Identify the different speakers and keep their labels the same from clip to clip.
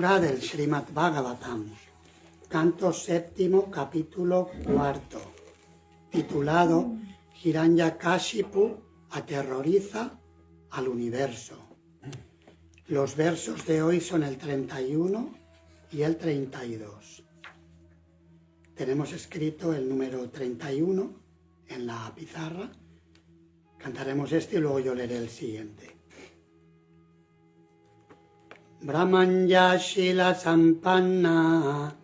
Speaker 1: lectura del Srimad Bhagavatam, canto séptimo, capítulo cuarto, titulado Hiranyakashipu aterroriza al universo. Los versos de hoy son el 31 y el 32. Tenemos escrito el número 31 en la pizarra. Cantaremos este y luego yo leeré el siguiente. Brahmanya Shila Sampanna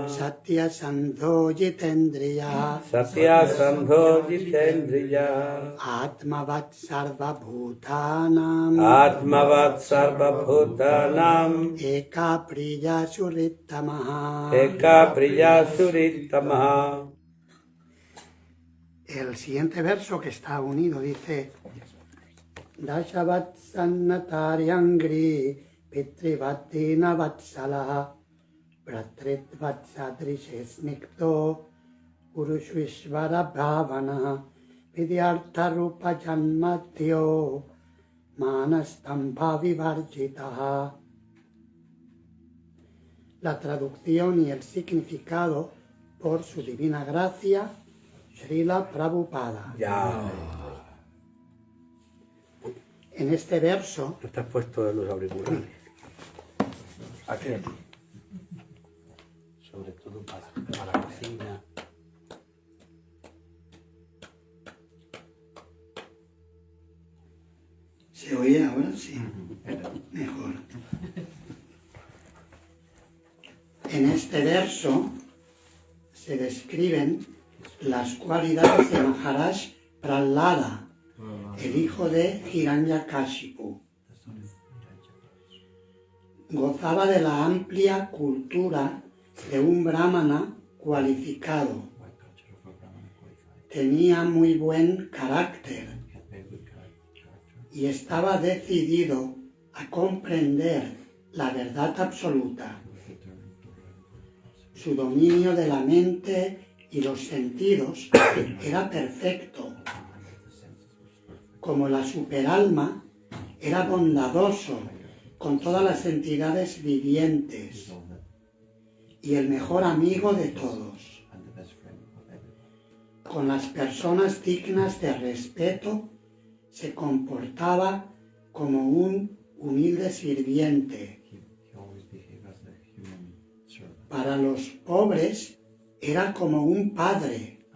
Speaker 1: Satya Sandho Jitendriya Atmavat Sarva Bhutanam Eka Priya Surittamaha. El siguiente verso que está unido dice: Dashavatsanataryangri Pitrivatina Vatsala Pratritvatsadrishesnikto Purushvishvara Bhavana Vidyartha Rupa Janmatyo Manastambha Vivarjitaha. La traducción y el significado por su divina gracia, Srila Prabhupada. En este verso...
Speaker 2: ¿No te has puesto los auriculares? Aquí. Sobre todo para la cocina.
Speaker 1: ¿Se oye ahora? Sí. Mejor. En este verso se describen las cualidades de Maharaj Prahlada, el hijo de Hiranyakashipu. Gozaba de la amplia cultura de un brahmana cualificado. Tenía muy buen carácter y estaba decidido a comprender la verdad absoluta. Su dominio de la mente y los sentidos era perfecto. Como la superalma, era bondadoso con todas las entidades vivientes y el mejor amigo de todos. Con las personas dignas de respeto se comportaba como un humilde sirviente. Para los pobres era como un padre.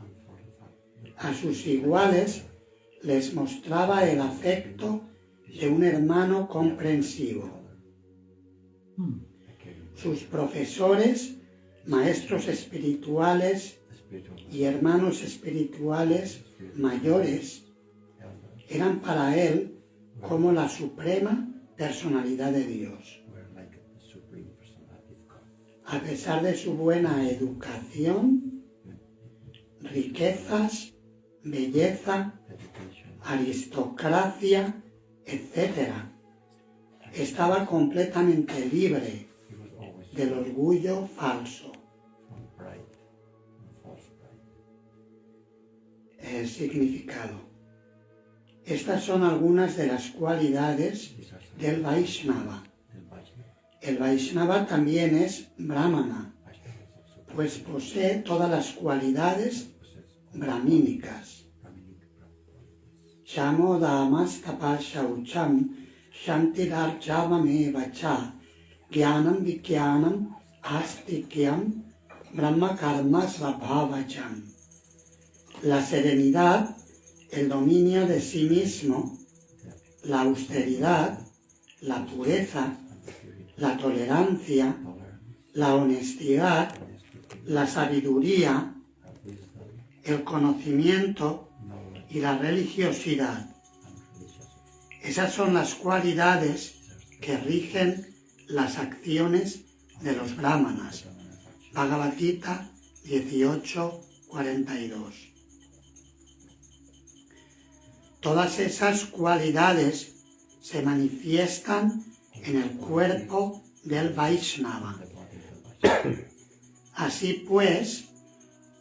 Speaker 1: A sus iguales les mostraba el afecto de un hermano comprensivo. Sus profesores, maestros espirituales y hermanos espirituales mayores eran para él como la suprema personalidad de Dios. A pesar de su buena educación, riquezas, belleza, aristocracia, etc., estaba completamente libre del orgullo falso. El significado. Estas son algunas de las cualidades del Vaishnava. El Vaishnava también es brahmana, pues posee todas las cualidades brahmínicas. Shamo Dhamastapa Shaucham Shantirarjavameva cha Gyanam Vikyanam Astikyam Brahma Karma Svabhavacham. La serenidad, el dominio de sí mismo, la austeridad, la pureza, la tolerancia, la honestidad, la sabiduría, el conocimiento y la religiosidad. Esas son las cualidades que rigen las acciones de los brahmanas. Bhagavad Gita 18:42. Todas esas cualidades se manifiestan en el cuerpo del Vaishnava. Así pues,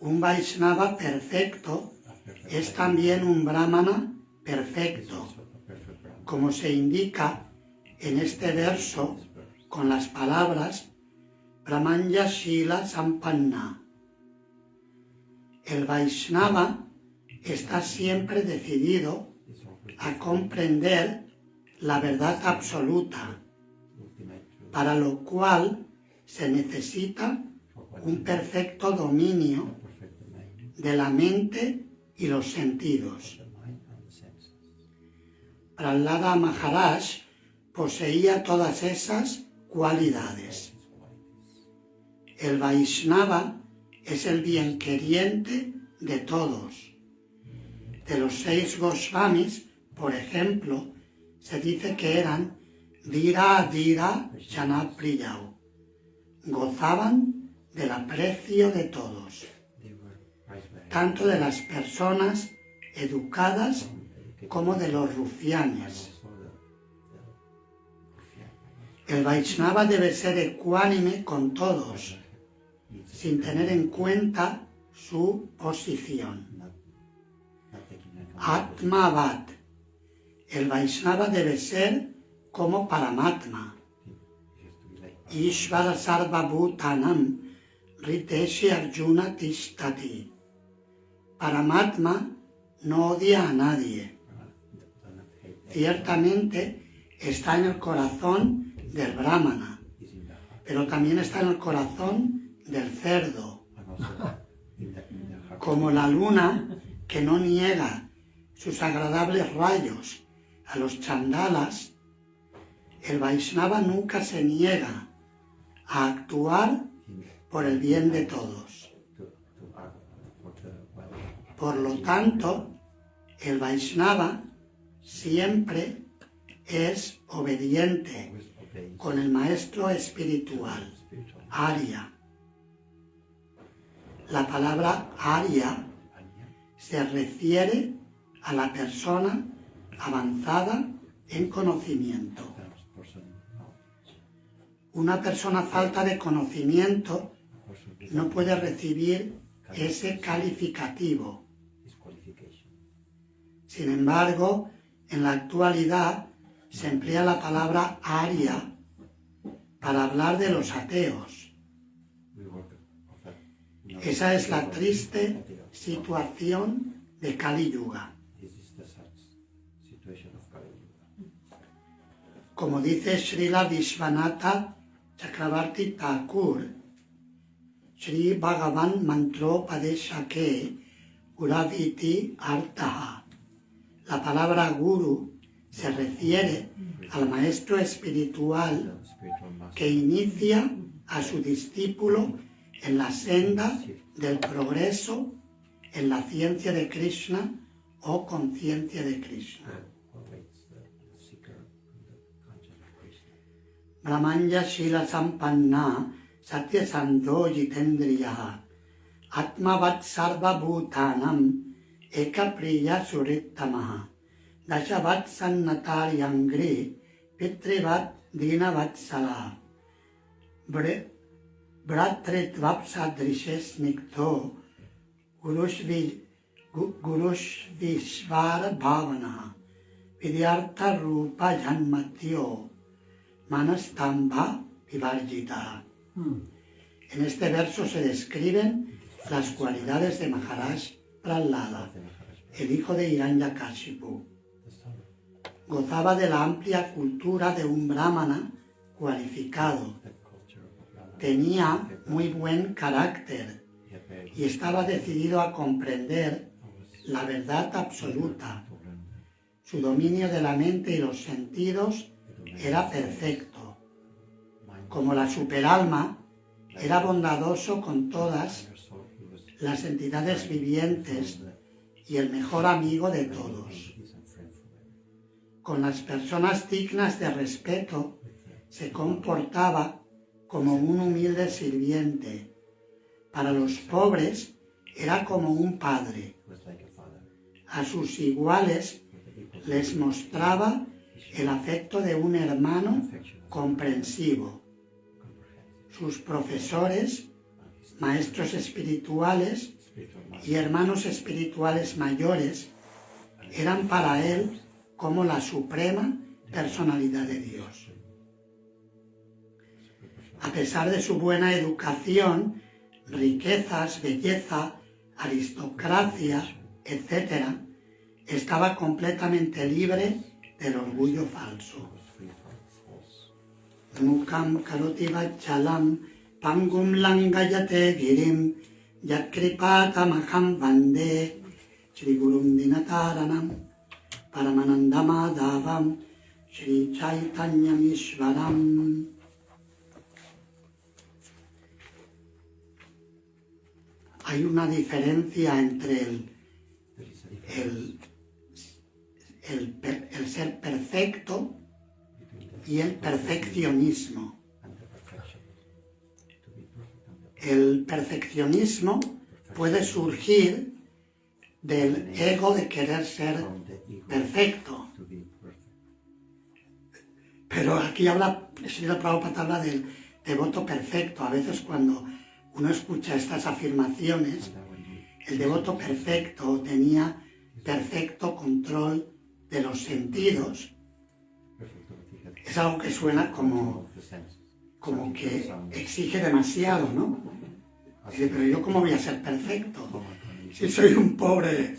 Speaker 1: un Vaishnava perfecto es también un Brahmana perfecto, como se indica en este verso con las palabras Brahmanya Shila Sampanna. El Vaishnava está siempre decidido a comprender la verdad absoluta, para lo cual se necesita un perfecto dominio de la mente y los sentidos. Prahlada Maharaj poseía todas esas cualidades. El Vaishnava es el bienqueriente de todos. De los 6 Goswamis, por ejemplo, se dice que eran Dhira Dhira Janapriyau, gozaban del aprecio de todos, tanto de las personas educadas como de los rufianes. El Vaishnava debe ser ecuánime con todos, sin tener en cuenta su posición. Atmavat. El Vaishnava debe ser como Paramatma. Ishvara Sarva Bhutanam Riteshi Arjuna Tishtati. Paramatma no odia a nadie. Ciertamente está en el corazón del Brahmana, pero también está en el corazón del cerdo. Como la luna que no niega sus agradables rayos a los chandalas, el Vaishnava nunca se niega a actuar por el bien de todos. Por lo tanto, el Vaishnava siempre es obediente con el maestro espiritual, Arya. La palabra Arya se refiere a la persona avanzada en conocimiento. Una persona falta de conocimiento no puede recibir ese calificativo. Sin embargo, en la actualidad se emplea la palabra Arya para hablar de los ateos. Esa es la triste situación de Kali Yuga. Como dice Srila Vishwanatha Chakravarti Thakur, Sri Bhagavan Mantropadeshake Guraviti Artaha. La palabra guru se refiere al maestro espiritual que inicia a su discípulo en la senda del progreso en la ciencia de Krishna o conciencia de Krishna. Brahmanya Shila Sampanna Satyasandho Jitendriya Atmavat Sarva Bhutanam Ekapriya Surittamaha Dashavat Sannatar Yangri Pitrivat Dinavat Salah Bhratritvapsadrishes Nikto Gurushvishvara Bhavana Vidyartha Rupa Janmatyo Manastambha Vivarjita. En este verso se describen las cualidades de Maharaj Prahlada, el hijo de Hiranyakashipu. Gozaba de la amplia cultura de un brahmana cualificado. Tenía muy buen carácter y estaba decidido a comprender la verdad absoluta. Su dominio de la mente y los sentidos era perfecto. Como la superalma, era bondadoso con todas las entidades vivientes y el mejor amigo de todos. Con las personas dignas de respeto se comportaba como un humilde sirviente. Para los pobres era como un padre. A sus iguales les mostraba el afecto de un hermano comprensivo. Sus profesores, maestros espirituales y hermanos espirituales mayores eran para él como la suprema personalidad de Dios. a pesar de su buena educación, riquezas, belleza, aristocracia, etc., estaba completamente libre del orgullo falso. Mukam karoti vachalam pangum langayate girim yakripata maham vande Shri Gurum Dinataranam Paramanandamadavam Shri Chaitanyam Ishvaram. Hay una diferencia entre el ser perfecto y el perfeccionismo. El perfeccionismo puede surgir del ego de querer ser perfecto. Pero aquí Srila Prabhupada habla del devoto perfecto. A veces cuando uno escucha estas afirmaciones, el devoto perfecto tenía perfecto control de los sentidos. Es algo que suena como que exige demasiado, ¿no? Dice, pero yo ¿cómo voy a ser perfecto? Si soy un pobre,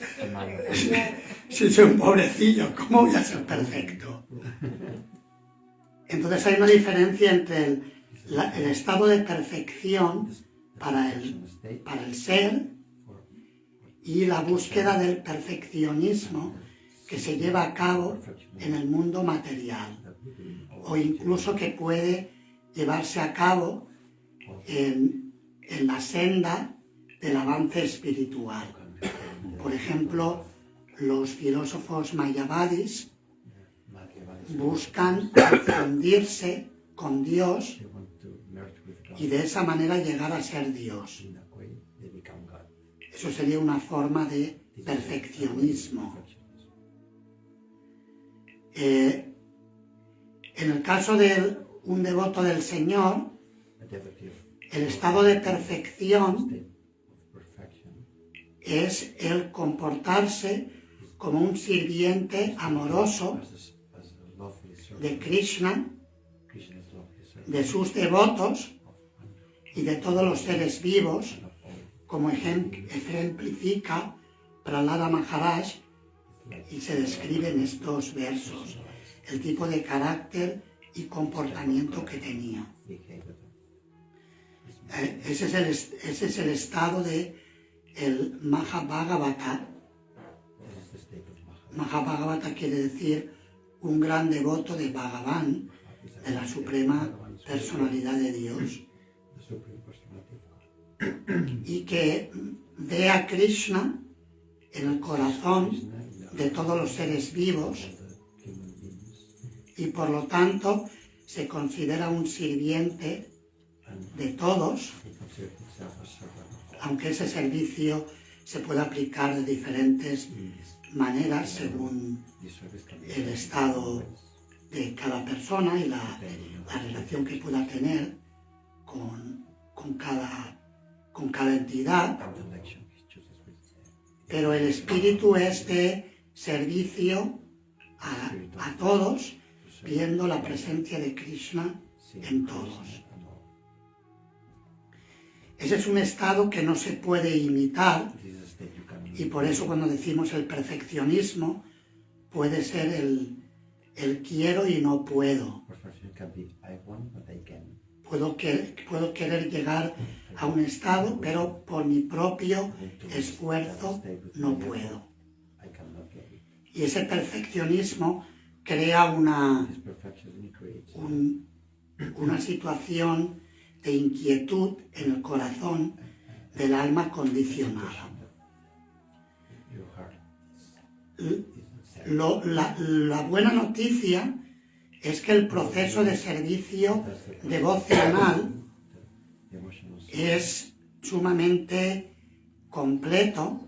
Speaker 1: si soy un pobrecillo, ¿cómo voy a ser perfecto? Entonces hay una diferencia entre el estado de perfección para el ser y la búsqueda del perfeccionismo que se lleva a cabo en el mundo material, o incluso que puede llevarse a cabo en la senda del avance espiritual. Por ejemplo, los filósofos mayavadis buscan fundirse con Dios y de esa manera llegar a ser Dios. Eso sería una forma de perfeccionismo. En el caso de un devoto del Señor, el estado de perfección es el comportarse como un sirviente amoroso de Krishna, de sus devotos y de todos los seres vivos, como ejemplifica Prahlada Maharaj, y se describe en estos versos el tipo de carácter y comportamiento que tenía. Ese es el estado de el Mahabhagavata. Mahabhagavata quiere decir un gran devoto de Bhagavan, de la suprema personalidad de Dios, y que ve a Krishna en el corazón de todos los seres vivos y por lo tanto se considera un sirviente de todos, aunque ese servicio se puede aplicar de diferentes maneras según el estado de cada persona y la relación que pueda tener con cada entidad, pero el espíritu es de servicio a todos, viendo la presencia de Krishna en todos. Ese es un estado que no se puede imitar, y por eso cuando decimos el perfeccionismo puede ser el quiero y no puedo. Puedo querer llegar a un estado, pero por mi propio esfuerzo no puedo. Y ese perfeccionismo crea una situación de inquietud en el corazón del alma condicionada. La buena noticia es que el proceso de servicio devocional es sumamente completo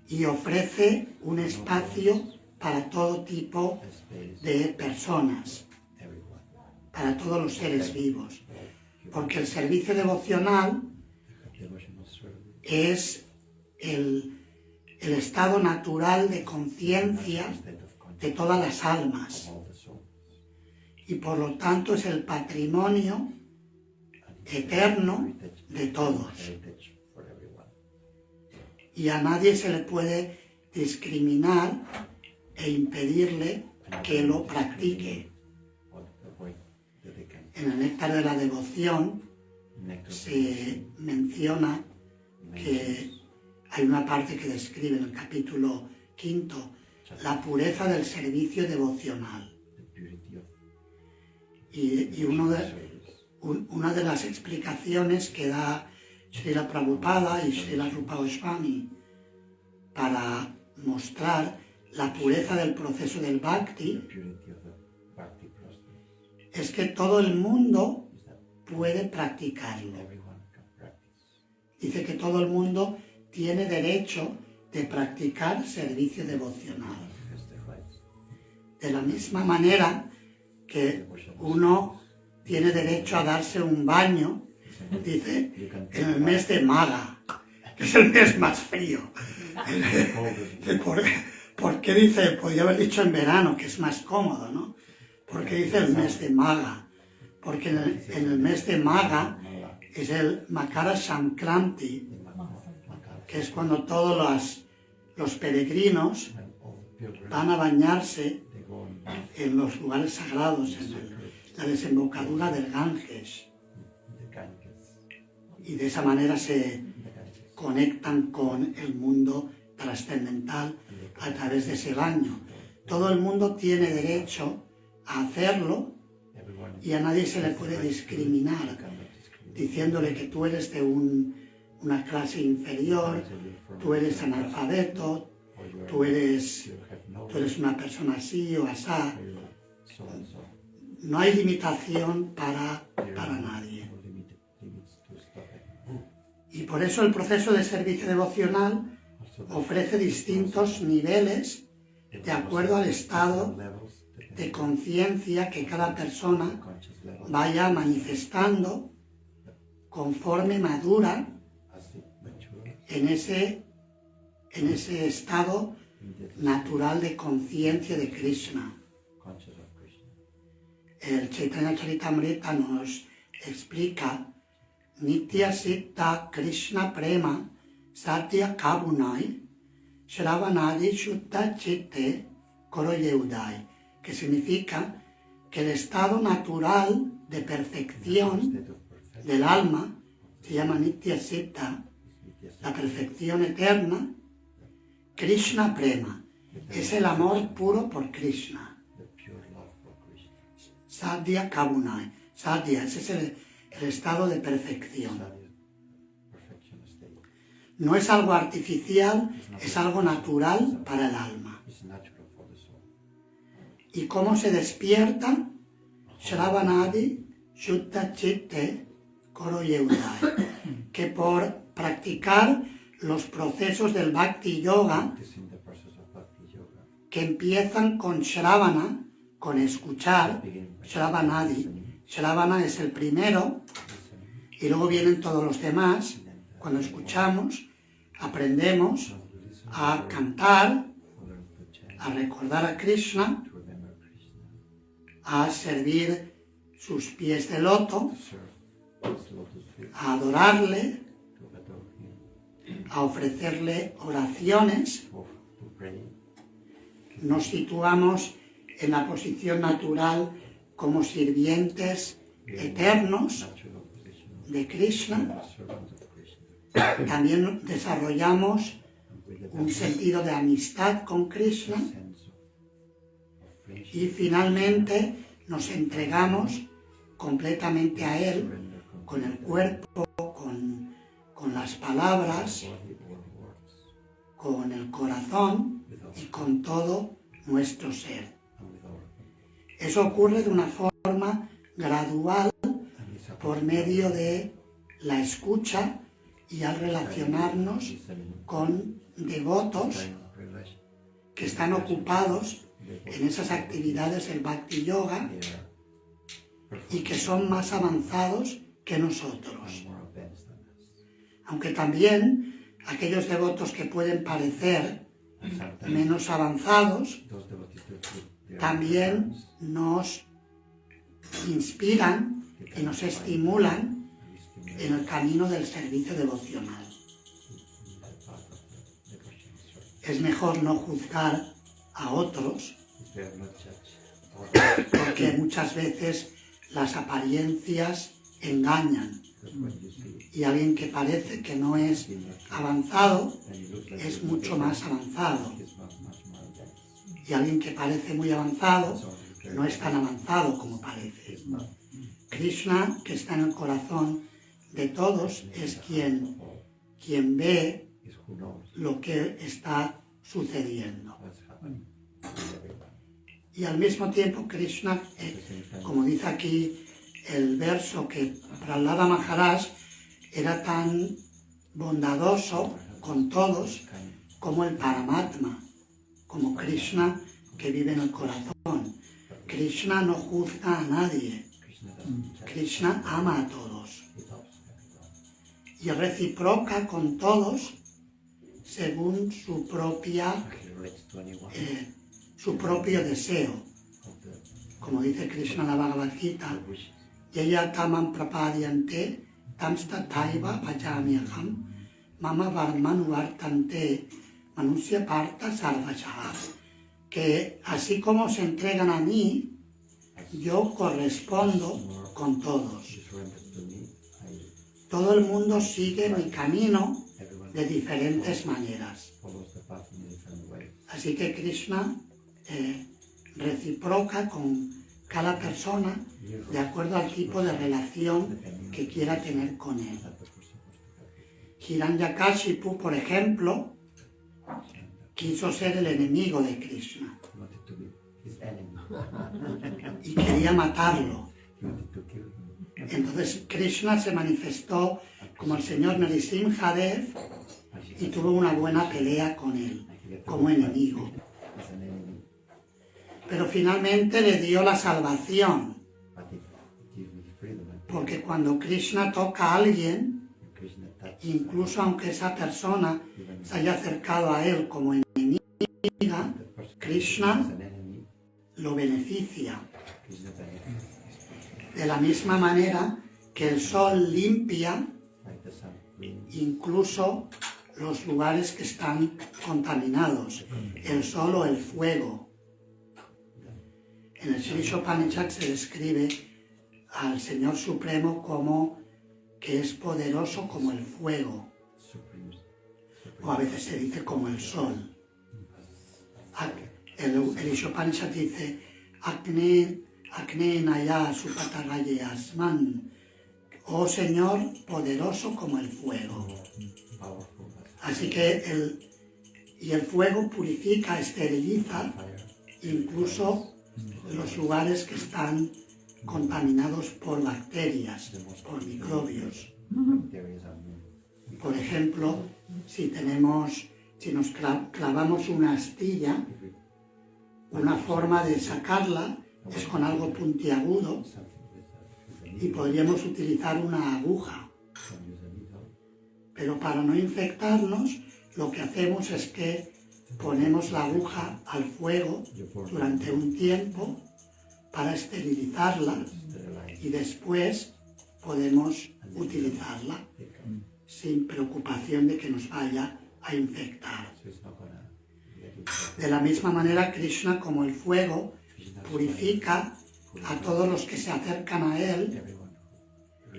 Speaker 1: y ofrece un espacio para todo tipo de personas, para todos los seres vivos, porque el servicio devocional es el estado natural de conciencia de todas las almas. y por lo tanto es el patrimonio eterno de todos.
Speaker 2: heritage for everyone.
Speaker 1: Y a nadie se le puede discriminar e impedirle que lo practique.
Speaker 2: What the way that they can
Speaker 1: En el Néctar de la Devoción
Speaker 2: connect
Speaker 1: se menciona que hay una parte que describe en el capítulo 5 la pureza del servicio devocional.
Speaker 2: the purity of
Speaker 1: Y una de las explicaciones que da Srila Prabhupada y Srila Rupa Goswami para mostrar la pureza del proceso del
Speaker 2: the
Speaker 1: Bhakti
Speaker 2: purity of the bhakti process
Speaker 1: es que todo el mundo
Speaker 2: is that
Speaker 1: puede practicarlo.
Speaker 2: everyone can practice.
Speaker 1: Dice que todo el mundo tiene derecho de practicar servicio devocional.
Speaker 2: Testifies
Speaker 1: De la misma manera que uno tiene derecho a darse un baño, dice, en el mes de Maga, que es el mes más frío. ¿Por qué dice? Podría haber dicho en verano, que es más cómodo, ¿no? ¿Por qué dice el mes de Maga? Porque en el mes de Maga es el Makara Sankranti, que es cuando todos los peregrinos
Speaker 2: when all the pilgrims
Speaker 1: van a bañarse
Speaker 2: they go on
Speaker 1: en los lugares sagrados, en la desembocadura del Ganges.
Speaker 2: the Ganges.
Speaker 1: Y de esa manera se
Speaker 2: The Ganges.
Speaker 1: conectan con el mundo trascendental a través de ese baño. Todo el mundo tiene derecho a hacerlo
Speaker 2: Everyone
Speaker 1: y a nadie se le puede discriminar,
Speaker 2: cannot discriminate.
Speaker 1: diciéndole que tú eres de una clase inferior, tú eres analfabeto,
Speaker 2: Or you are-
Speaker 1: tú eres
Speaker 2: you have no
Speaker 1: una persona así o asá.
Speaker 2: or you are so and so.
Speaker 1: No hay limitación para
Speaker 2: There are
Speaker 1: nadie.
Speaker 2: no limits to stop it.
Speaker 1: Y por eso el proceso de servicio devocional
Speaker 2: Also, the
Speaker 1: ofrece distintos niveles de acuerdo al estado
Speaker 2: levels, the
Speaker 1: de conciencia que cada persona
Speaker 2: conscious level,
Speaker 1: vaya manifestando conforme madura
Speaker 2: as it matures
Speaker 1: en ese estado
Speaker 2: in the
Speaker 1: natural de conciencia de Krishna.
Speaker 2: conscious of Krishna.
Speaker 1: El Chaitanya Charitamrita nos explica Nitya Siddha Krishna Prema Satya Kabunai Shravanadi Shuddha Chitte Koro Yeudai, que significa que el estado natural de perfección
Speaker 2: State of perfection
Speaker 1: del alma se llama Nitya Siddha,
Speaker 2: is
Speaker 1: la perfección eterna. Krishna Prema es el amor puro por Krishna.
Speaker 2: the pure love for Krishna.
Speaker 1: Sadhya Kabunai. Sadhya, ese es el estado de perfección.
Speaker 2: Sadhya, perfection state.
Speaker 1: No es algo artificial, es algo natural para el alma.
Speaker 2: It's natural for the soul.
Speaker 1: ¿Y cómo se despierta? Shravanadi Shuddha Chitte Koro Yeudai. Que por practicar los procesos del Bhakti Yoga,
Speaker 2: This in the process of Bhakti Yoga.
Speaker 1: que empiezan con Shravana, con escuchar,
Speaker 2: Begin by
Speaker 1: Shravanadi. Shravana es el primero,
Speaker 2: listening,
Speaker 1: y luego vienen todos los demás. Cuando escuchamos, aprendemos
Speaker 2: and to listen,
Speaker 1: a cantar,
Speaker 2: to learn to chant,
Speaker 1: a recordar a Krishna,
Speaker 2: to remember Krishna,
Speaker 1: a servir sus pies de loto,
Speaker 2: to serve His lotus feet,
Speaker 1: a adorarle,
Speaker 2: to adore Him,
Speaker 1: a ofrecerle oraciones.
Speaker 2: to pray.
Speaker 1: Nos situamos en la posición natural como sirvientes eternos
Speaker 2: Natural position
Speaker 1: de Krishna.
Speaker 2: of servant of Krishna.
Speaker 1: También desarrollamos
Speaker 2: And with the
Speaker 1: un sentido de amistad con Krishna
Speaker 2: sense of friendship,
Speaker 1: y finalmente nos entregamos completamente a Él
Speaker 2: surrender
Speaker 1: con el cuerpo, con las palabras,
Speaker 2: body or words,
Speaker 1: con el corazón y con todo nuestro ser.
Speaker 2: and with our
Speaker 1: Eso ocurre de una forma gradual
Speaker 2: and it's a
Speaker 1: por medio de la escucha y al relacionarnos
Speaker 2: listening
Speaker 1: con devotos
Speaker 2: kind of relation.
Speaker 1: que están ocupados en esas actividades del Bhakti Yoga
Speaker 2: They are
Speaker 1: y que son más avanzados que nosotros.
Speaker 2: more advanced than us.
Speaker 1: Aunque también aquellos devotos que pueden parecer
Speaker 2: And sometimes
Speaker 1: menos avanzados
Speaker 2: those devotees that they are
Speaker 1: también
Speaker 2: advanced,
Speaker 1: nos inspiran y nos estimulan en el camino del servicio devocional. Es mejor no juzgar a otros, porque muchas veces las apariencias engañan, y alguien que parece que no es avanzado es mucho más avanzado, y alguien que parece muy avanzado no es tan avanzado como parece. Krishna, que está en el corazón de todos, es quien ve lo que está sucediendo. Y al mismo tiempo Krishna, como dice aquí el verso, que Prahlada Maharaj era tan bondadoso con todos como el Paramatma, como Krishna que vive en el corazón. Krishna no juzga a nadie, Krishna ama a todos y reciproca con todos según su propio deseo. Como dice Krishna en la Bhagavad Gita, Yaya tamam prapadyante tamsta taiva bhajamyaham mama varmanu vartante manusya parta sarvachaha. Que así como se entregan a mí, yo correspondo con todos. Todo el mundo sigue mi camino de diferentes maneras. Así que Krishna reciproca con cada persona de acuerdo al tipo de relación que quiera tener con él. Hiranyakashipu, por ejemplo, quiso ser el enemigo de Krishna y quería matarlo. Entonces Krishna se manifestó como el señor Nrisimhadev y tuvo una buena pelea con él, como enemigo. Pero finalmente le dio la salvación, porque cuando Krishna toca a alguien, incluso aunque esa persona se haya acercado a él como enemiga, Krishna lo beneficia. De la misma manera que el sol limpia incluso los lugares que están contaminados, el sol o el fuego. En el Sri Upanishad se describe al Señor Supremo como que es poderoso como el fuego, o a veces se dice como el sol. El Ishopanishad dice Akne Naya Supataraye Asman, oh Señor, poderoso como el fuego. Así que el fuego purifica, esteriliza incluso los lugares que están contaminados por bacterias, por microbios. Por ejemplo, si nos clavamos una astilla, una forma de sacarla es con algo puntiagudo y podríamos utilizar una aguja. Pero para no infectarnos, lo que hacemos es que ponemos la aguja al fuego durante un tiempo para esterilizarla y después podemos utilizarla sin preocupación de que nos vaya a infectar. De la misma manera, Krishna, como el fuego, purifica a todos los que se acercan a él,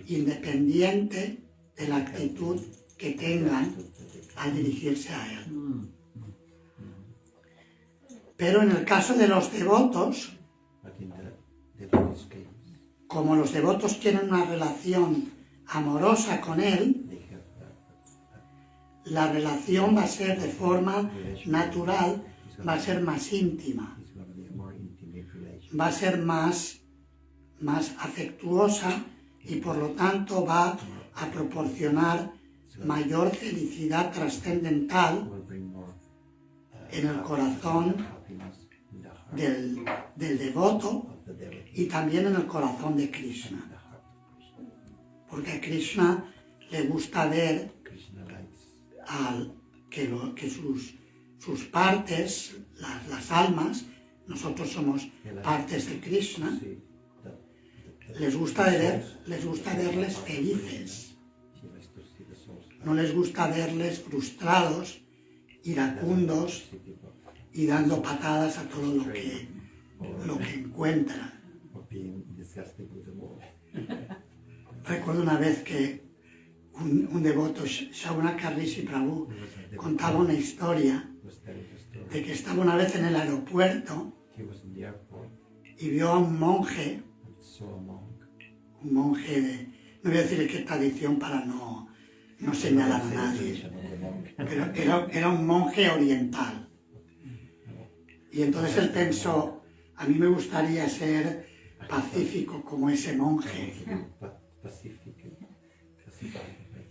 Speaker 1: independiente de la actitud que tengan al dirigirse a él. Pero en el caso de los devotos, como los devotos quieren una relación amorosa con él, la relación va a ser de forma natural, va a ser más íntima, va a ser más afectuosa y por lo tanto va a proporcionar mayor felicidad trascendental en el corazón del devoto y también en el corazón de Krishna. Porque a Krishna le gusta ver que sus partes, las almas, nosotros somos partes de Krishna, les gusta verles felices.
Speaker 2: He likes to see the souls
Speaker 1: No les gusta verles frustrados, iracundos
Speaker 2: see people
Speaker 1: y dando patadas a todo lo que encuentran.
Speaker 2: or being disgusted with the world.
Speaker 1: Recuerdo una vez que un devoto, Shaunaka Rishi Prabhu, contaba una historia
Speaker 2: Was telling the story.
Speaker 1: de que estaba una vez en el aeropuerto
Speaker 2: He was in the airport
Speaker 1: y vio a un monje
Speaker 2: and saw a monk.
Speaker 1: de, no voy a decir qué tradición para no señalar a nadie, pero era un monje oriental. Y entonces él pensó, a mí me gustaría ser pacífico como ese monje.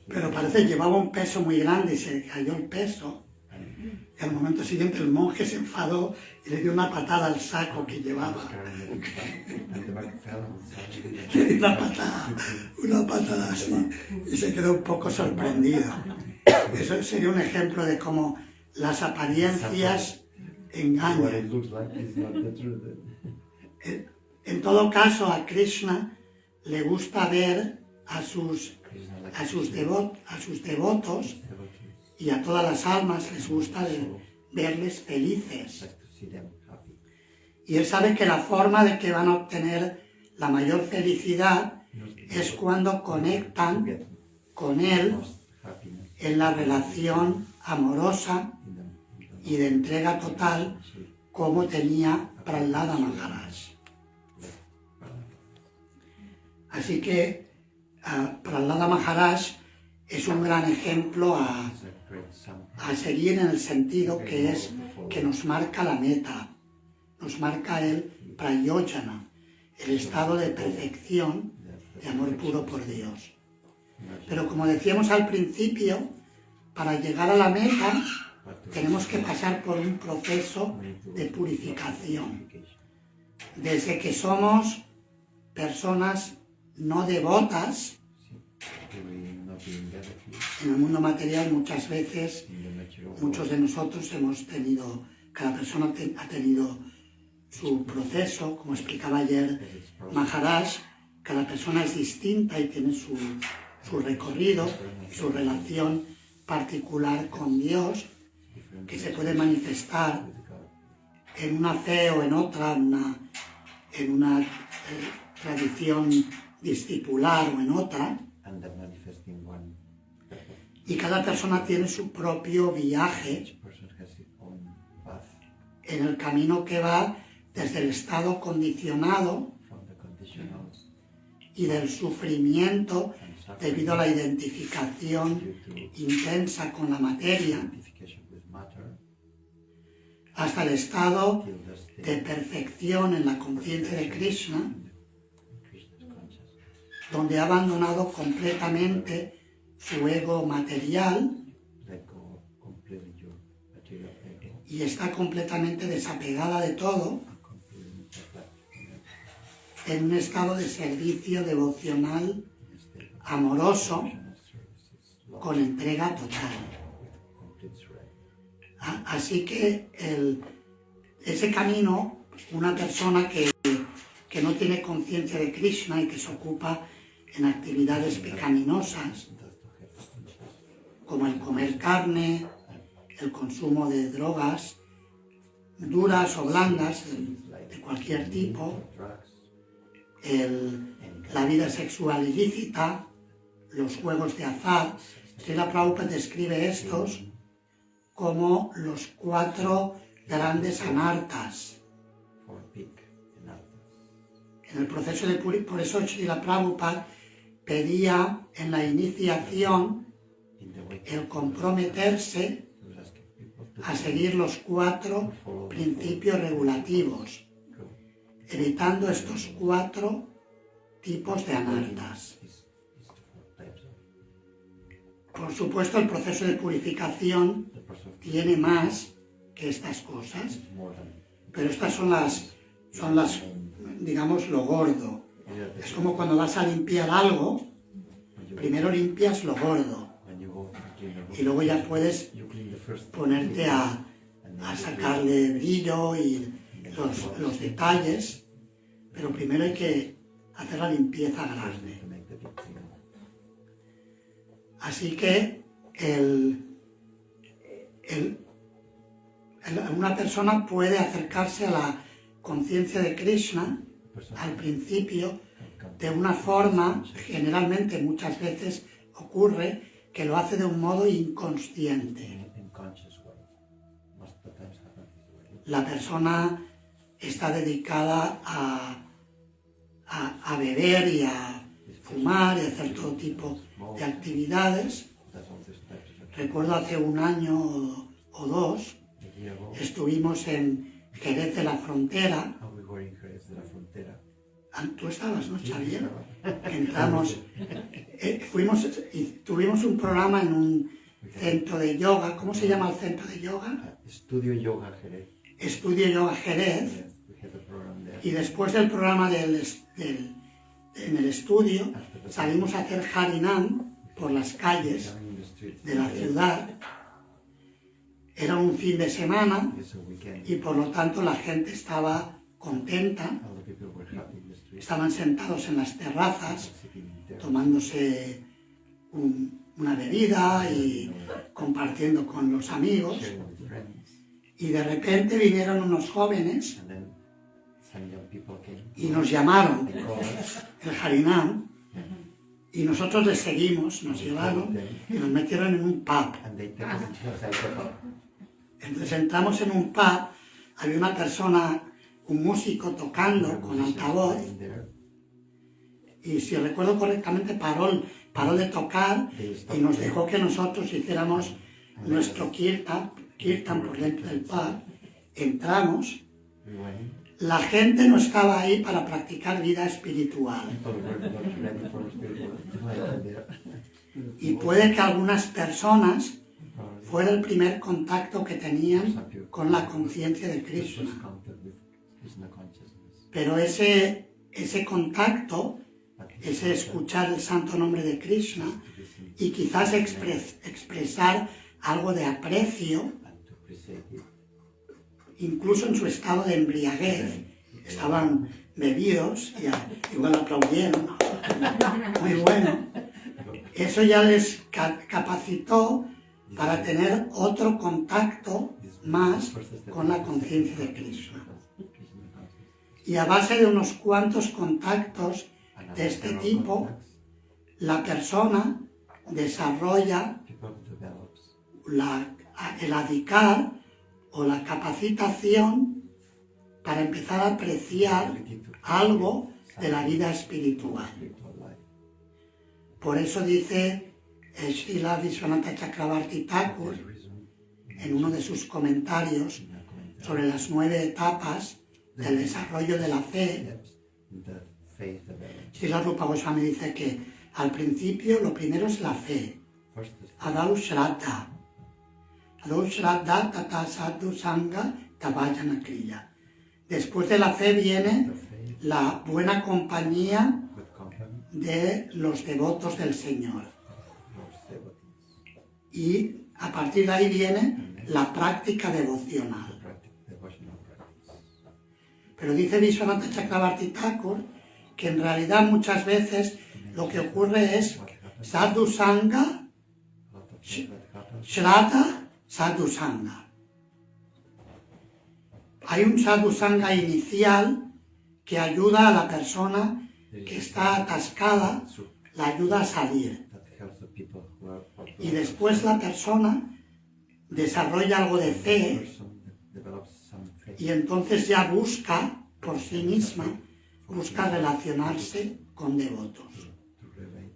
Speaker 1: Pero parece que llevaba un peso muy grande y se le cayó el peso. Y al momento siguiente el monje se enfadó y le dio una patada al saco que llevaba. Le dio una patada así y se quedó un poco sorprendido. Eso sería un ejemplo de cómo las apariencias engañan. En todo caso, a Krishna le gusta ver a sus devotos y a todas las almas les gusta verles felices. Y él sabe que la forma de que van a obtener la mayor felicidad es cuando conectan con él en la relación amorosa y de entrega total como tenía Prahlada Maharaj. Así que Prahlada Maharaj es un gran ejemplo a seguir en el sentido que nos marca la meta, nos marca el prayojana, el estado de perfección, de amor puro por Dios. Pero como decíamos al principio, para llegar a la meta tenemos que pasar por un proceso de purificación. Desde que somos personas no devotas, en el mundo material muchas veces, muchos de nosotros cada persona ha tenido su proceso, como explicaba ayer Maharaj, cada persona es distinta y tiene su recorrido, su relación particular con Dios, que se puede manifestar en una fe o en otra, en una tradición discipular o en otra, y cada persona tiene su propio viaje en el camino que va desde el estado condicionado y del sufrimiento debido a la identificación intensa con la materia, hasta el estado de perfección en la conciencia de Krishna, donde ha abandonado completamente su ego material y está completamente desapegada de todo, en un estado de servicio devocional amoroso con entrega total. Así que ese camino, una persona que no tiene conciencia de Krishna y que se ocupa en actividades pecaminosas, como el comer carne, el consumo de drogas duras o blandas de cualquier tipo, la vida sexual ilícita, los juegos de azar. Srila Prabhupada describe estos como los 4 grandes anartas. En el proceso de por eso Srila Prabhupada pedía en la iniciación el comprometerse a seguir los 4 principios regulativos, evitando estos 4 tipos de anartas. Por supuesto, el proceso de purificación tiene más que estas cosas, pero estas son las, digamos, lo gordo. Es como cuando vas a limpiar algo, primero limpias lo gordo y luego ya puedes ponerte a sacarle brillo y los detalles, pero primero hay que hacer la limpieza grande.
Speaker 2: to make the big clean.
Speaker 1: Así que una persona puede acercarse a la conciencia de Krishna al principio de una forma, generalmente muchas veces ocurre, que lo hace de un modo inconsciente.
Speaker 2: In conscious way. Most of the times happen this way.
Speaker 1: La persona está dedicada a beber y a fumar y a hacer todo tipo de actividades.
Speaker 2: That's all these types of activities.
Speaker 1: Recuerdo hace un año o dos,
Speaker 2: A year ago,
Speaker 1: estuvimos en Jerez de la Frontera.
Speaker 2: we were in Jerez de la Frontera.
Speaker 1: Tú estabas, ¿no, Xavier? Entramos, fuimos y tuvimos un programa en un centro de yoga. ¿Cómo se llama el centro de yoga?
Speaker 2: Estudio Yoga Jerez.
Speaker 1: Estudio Yoga Jerez.
Speaker 2: Yes, we had a program there.
Speaker 1: Y después del programa en el estudio, salimos a hacer Harinam por las calles
Speaker 2: Down in the streets
Speaker 1: de la ciudad. Era un fin de semana
Speaker 2: It's a weekend.
Speaker 1: y por lo tanto la gente estaba contenta.
Speaker 2: All the people were happy in the streets.
Speaker 1: Estaban sentados en las terrazas
Speaker 2: Sitting there.
Speaker 1: tomándose una bebida y compartiendo con los amigos.
Speaker 2: Sharing with friends.
Speaker 1: Y de repente vinieron unos jóvenes
Speaker 2: And then some young people came.
Speaker 1: y nos llamaron
Speaker 2: They called us.
Speaker 1: el Harinam. Y nosotros les seguimos, nos llevaron y nos metieron en un pub.
Speaker 2: And they took us inside the pub.
Speaker 1: Entonces entramos en un pub, había una persona, un músico tocando con altavoz,
Speaker 2: In there.
Speaker 1: y si recuerdo correctamente paró de tocar y nos dejó que nosotros hiciéramos nuestro kirtan por dentro del pub. Entramos,
Speaker 2: We went.
Speaker 1: la gente no estaba ahí para practicar vida espiritual.
Speaker 2: People were not ready for spiritual life there.
Speaker 1: Y puede que algunas personas
Speaker 2: Probably
Speaker 1: fuera el primer contacto que tenían con la conciencia de
Speaker 2: the
Speaker 1: Krishna.
Speaker 2: first contact with Krishna consciousness.
Speaker 1: Pero ese contacto, ese escuchar el santo nombre de Krishna y quizás expresar algo de aprecio,
Speaker 2: And to appreciate it.
Speaker 1: incluso en su estado de embriaguez, estaban bebidos y igual aplaudieron. Muy bueno. Eso ya les capacitó para tener otro contacto más con la conciencia de Krishna.
Speaker 2: Krishna consciousness.
Speaker 1: Y a base de unos cuantos contactos
Speaker 2: And
Speaker 1: de
Speaker 2: as
Speaker 1: este
Speaker 2: there are
Speaker 1: tipo,
Speaker 2: contacts,
Speaker 1: la persona desarrolla
Speaker 2: people develops
Speaker 1: el adicar o la capacitación para empezar a apreciar algo de la vida espiritual.
Speaker 2: spiritual life.
Speaker 1: Por eso dice Srila Vishwanatha Chakravarti Thakur
Speaker 2: There's a reason
Speaker 1: en uno de sus comentarios
Speaker 2: in our commentary.
Speaker 1: sobre las 9 etapas del desarrollo de la fe.
Speaker 2: Steps in the faith development.
Speaker 1: Srila Rupa Goswami dice que al principio lo primero es la fe,
Speaker 2: First is
Speaker 1: Adau Shraddha. Adau Shraddha Tata Sadhu Sangha Tavajana Kriya. Después de la fe viene
Speaker 2: the faith
Speaker 1: la buena compañía
Speaker 2: with company,
Speaker 1: de los devotos del Señor.
Speaker 2: Lord's devotees,
Speaker 1: Y a partir de ahí viene la práctica devocional.
Speaker 2: devotional practice.
Speaker 1: Pero dice Vishwanatha Chakravarti Thakur que en realidad muchas veces lo que ocurre es
Speaker 2: What happens?
Speaker 1: Sadhu Sangha,
Speaker 2: A lot of things that happen.
Speaker 1: Shraddha, Sadhu Sangha. Hay un Sadhu Sangha inicial que ayuda a la persona que está atascada, la ayuda a salir.
Speaker 2: That helps the people who are
Speaker 1: Y después la persona desarrolla algo de
Speaker 2: the
Speaker 1: fe
Speaker 2: person develops some faith.
Speaker 1: y entonces ya busca por sí misma, busca relacionarse con devotos.
Speaker 2: To relate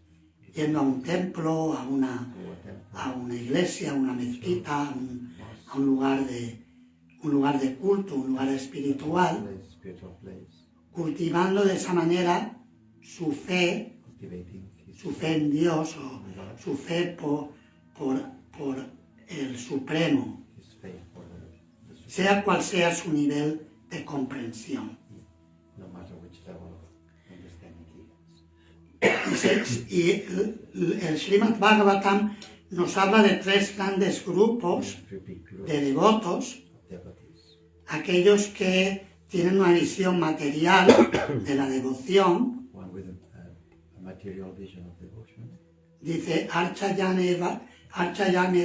Speaker 1: Yendo a un templo, a
Speaker 2: to a temple,
Speaker 1: una iglesia, a una mezquita, a un lugar de culto, un lugar espiritual,
Speaker 2: place, spiritual place,
Speaker 1: cultivando de esa manera su fe
Speaker 2: cultivating his
Speaker 1: en Dios o su fe por el Supremo,
Speaker 2: faith for the
Speaker 1: sea cual sea su nivel de comprensión.
Speaker 2: no matter which level of understanding he has.
Speaker 1: Y el Srimad Bhagavatam nos habla de 3 grandes grupos
Speaker 2: Three big groups
Speaker 1: de devotos,
Speaker 2: of devotees.
Speaker 1: aquellos que tienen una visión material de la devoción,
Speaker 2: One material vision of devotion.
Speaker 1: Dice, Archayane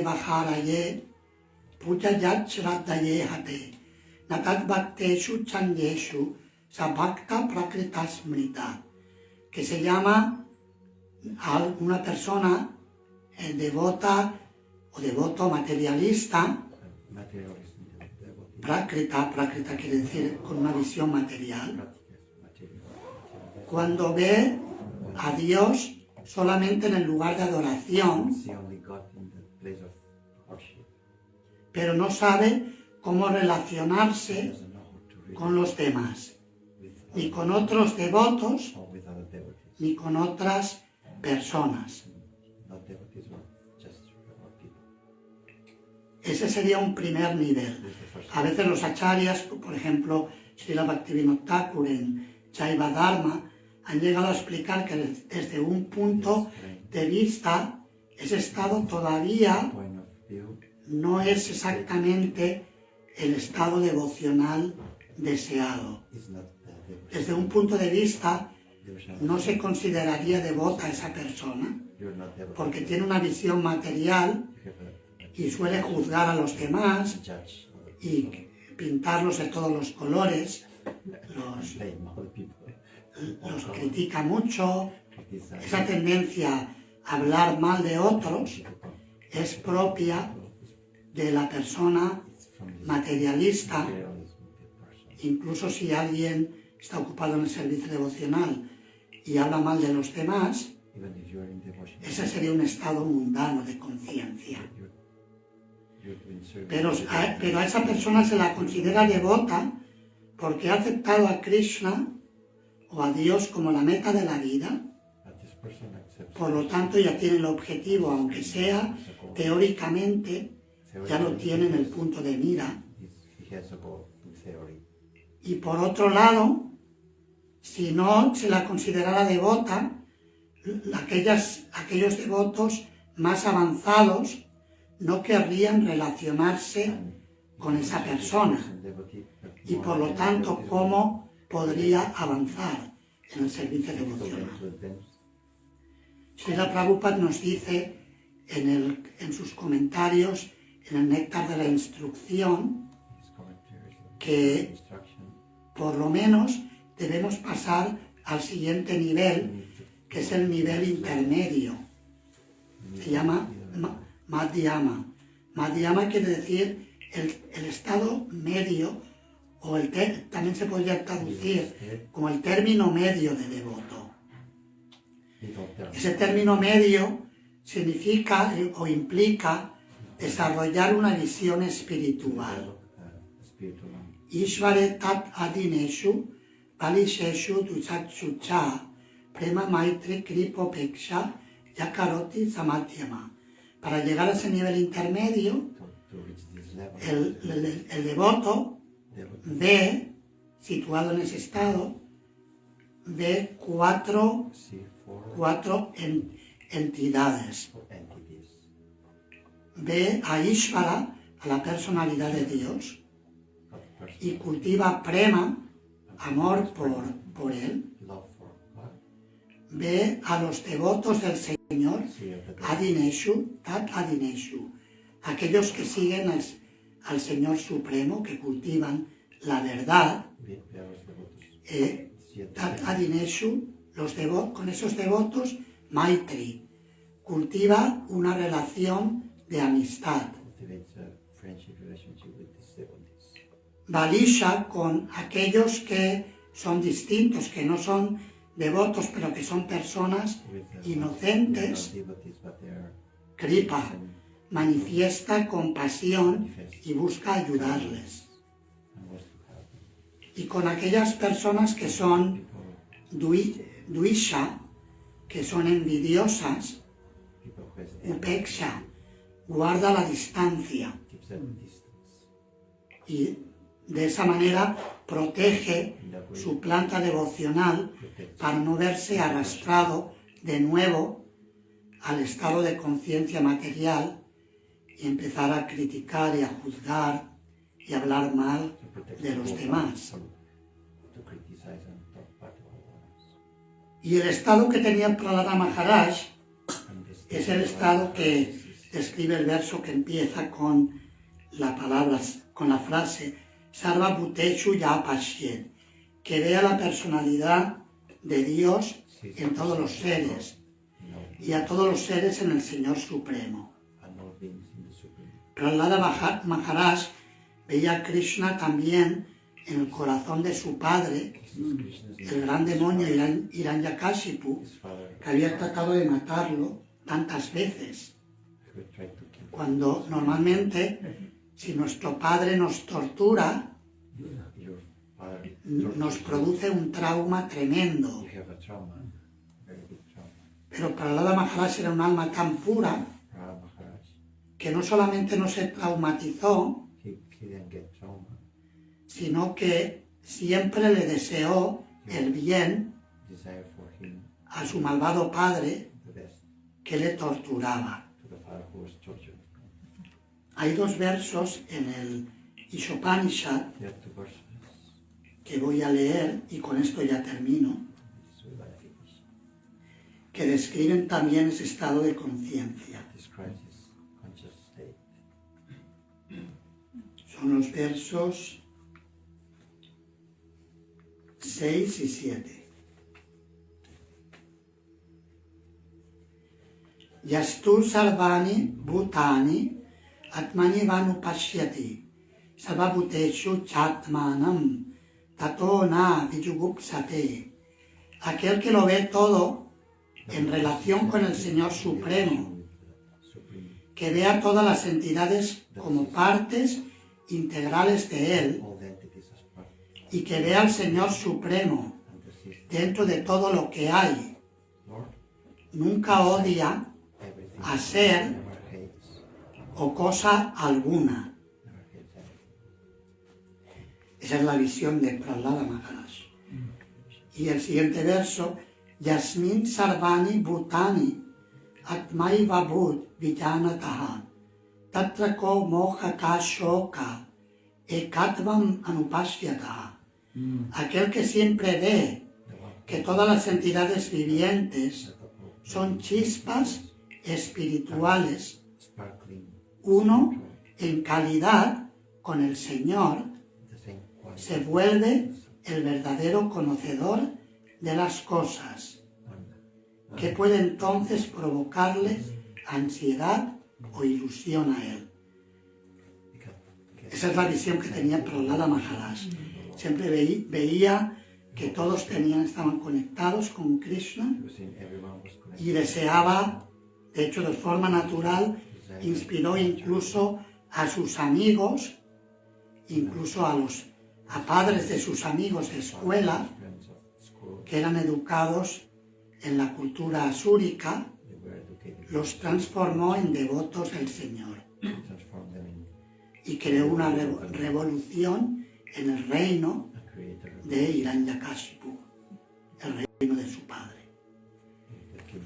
Speaker 1: Vaharaye, Pujayat Shraddhaye Hate, Natat Bhakteshu Chanyeshu, Sabhakta Prakritasmrita, que se llama a una persona devota o devoto materialista,
Speaker 2: Materialism, devotee,
Speaker 1: Prakrita quiere decir con una visión material,
Speaker 2: material.
Speaker 1: cuando ve a Dios solamente en el lugar de adoración,
Speaker 2: See only God in the place of worship.
Speaker 1: pero no sabe cómo
Speaker 2: He
Speaker 1: relacionarse
Speaker 2: doesn't know how to relate
Speaker 1: con los demás,
Speaker 2: with
Speaker 1: ni con otros devotos,
Speaker 2: or with other devotees.
Speaker 1: ni con otras personas.
Speaker 2: Not devotees, but just other people.
Speaker 1: Ese sería un primer nivel.
Speaker 2: This is the first
Speaker 1: A veces los acharyas, por ejemplo, Srila Bhaktivinoda Thakur en Chaiva Dharma, han llegado a explicar que desde un punto de vista ese estado todavía
Speaker 2: point of view.
Speaker 1: no es exactamente el estado devocional deseado.
Speaker 2: Is not the devotion.
Speaker 1: Desde un punto de vista
Speaker 2: Devotion.
Speaker 1: no se consideraría devota esa persona
Speaker 2: You're not devotee.
Speaker 1: porque tiene una visión material
Speaker 2: You have
Speaker 1: y suele juzgar a los demás
Speaker 2: judge other
Speaker 1: y
Speaker 2: people.
Speaker 1: pintarlos de todos los colores,
Speaker 2: Blame other people.
Speaker 1: los critica mucho.
Speaker 2: Criticize
Speaker 1: Esa tendencia a hablar mal de otros es propia de la persona
Speaker 2: from this
Speaker 1: materialista.
Speaker 2: materialism of the person.
Speaker 1: Incluso si alguien está ocupado en el servicio devocional y habla mal de los demás,
Speaker 2: Even if you're in devotion,
Speaker 1: ese sería un estado mundano de conciencia.
Speaker 2: you're doing service.
Speaker 1: Pero a esa persona se la considera devota porque ha aceptado a Krishna o a Dios como la meta de la vida.
Speaker 2: But this person accepts
Speaker 1: Por lo tanto, ya tiene el objetivo, aunque sea teóricamente, ya lo tiene en el punto de mira.
Speaker 2: he has a goal in theory.
Speaker 1: Y por otro lado, si no se la considerara devota, aquellos devotos más avanzados no querrían relacionarse con esa persona. Y por lo tanto, ¿cómo podría avanzar en el servicio devocional? Srila Prabhupada nos dice en sus comentarios, en el Néctar de la Instrucción, que por lo menos debemos pasar al siguiente nivel, que es el nivel intermedio. Se llama Madhyama. Madhyama quiere decir el estado medio, o también se podría traducir como el término medio de devoto. Ese término medio significa o implica desarrollar una visión espiritual. Ishvare tat adineshu, balisheshu dusatsu cha, prema maitri kripo peksha, yakaroti samadhyama. Para llegar a ese nivel intermedio, el devoto ve, situado en ese estado, ve cuatro entidades. Ve a Ishvara, a la personalidad de Dios, y cultiva prema, amor por él. Ve a los devotos del Señor, Adineshu, Tat Adineshu, aquellos que siguen al Señor Supremo, que cultivan la verdad. Tat Adineshu, con esos devotos, Maitri, cultiva una relación de amistad. Balisha, con aquellos que son distintos, que no son devotos, pero que son personas inocentes. Kripa, manifiesta compasión y busca ayudarles. Y con aquellas personas que son Dvisha, que son envidiosas, Upeksha, guarda la distancia. Y de esa manera protege su planta devocional para no verse arrastrado de nuevo al estado de conciencia material y empezar a criticar y a juzgar y hablar mal de los demás. Y el estado que tenía Prahlada Maharaj
Speaker 2: And this
Speaker 1: es el estado que describe el verso que empieza con la palabra, con la frase Sarva Bhuteshu Ya Pashyet, que vea la personalidad de Dios en todos los seres y a todos los seres en el Señor Supremo.
Speaker 2: and all beings in the Supreme.
Speaker 1: Prahlada Maharaj veía a Krishna también en el corazón de su padre, el gran demonio Hiranyakashipu,
Speaker 2: His father
Speaker 1: que había tratado de matarlo tantas veces.
Speaker 2: who tried to kill
Speaker 1: Cuando normalmente, si nuestro padre nos tortura,
Speaker 2: your father.
Speaker 1: nos produce un trauma tremendo.
Speaker 2: You have a trauma, very big trauma.
Speaker 1: Pero Prahlada Maharaj era un alma tan pura
Speaker 2: Prahlada Maharaj,
Speaker 1: que no solamente no se traumatizó,
Speaker 2: he didn't get trauma.
Speaker 1: sino que siempre le deseó el bien
Speaker 2: Desire for him
Speaker 1: a su malvado padre
Speaker 2: the best
Speaker 1: que le torturaba.
Speaker 2: to the father who was tortured.
Speaker 1: Hay dos versos en el Ishopanishad
Speaker 2: There are two verses.
Speaker 1: que voy a leer y con esto ya termino,
Speaker 2: So we're gonna finish.
Speaker 1: que describen también ese estado de conciencia.
Speaker 2: Describes his conscious state.
Speaker 1: Son los versos 6 y 7. Yastu sarvani bhutani atmani vanupashyati sarvabhuteshu chatmanam tato na vijugupsate. Aquel que lo ve todo en relación con el Señor Supremo,
Speaker 2: Supreme.
Speaker 1: que vea todas las entidades como partes integrales de Él
Speaker 2: All the entities as part
Speaker 1: y que vea al Señor Supremo
Speaker 2: and the system.
Speaker 1: dentro de todo lo que hay.
Speaker 2: Lord,
Speaker 1: Nunca odia
Speaker 2: everything.
Speaker 1: a ser
Speaker 2: Never hates.
Speaker 1: o cosa alguna.
Speaker 2: Never hates anything.
Speaker 1: Esa es la visión de Prahlada Maharaj. Y el siguiente verso, Yasmin Sarvani Bhutani Atmai Vabhut Vijanataha Tatra Ko Moha Ka Shoka Ekatvam Anupashyataha. Aquel que siempre ve
Speaker 2: The one
Speaker 1: que todas las entidades vivientes
Speaker 2: that the
Speaker 1: son chispas espirituales,
Speaker 2: sparkling,
Speaker 1: uno en calidad con el Señor,
Speaker 2: the same quality.
Speaker 1: se vuelve el verdadero conocedor de las cosas, que puede entonces provocarle ansiedad o ilusión a él. Esa es la visión que tenía Prahlada Maharaj. Siempre veía que todos estaban conectados con Krishna
Speaker 2: Everyone was connected.
Speaker 1: y deseaba, de hecho de forma natural, inspiró incluso a sus amigos, incluso a padres de sus amigos de escuela,
Speaker 2: Friends of school,
Speaker 1: que eran educados en la cultura asúrica,
Speaker 2: they were educated.
Speaker 1: los transformó en devotos del Señor
Speaker 2: Transformed them in
Speaker 1: y creó una revolución en el reino
Speaker 2: a creator.
Speaker 1: de Hiranyakashipu, el reino de su padre.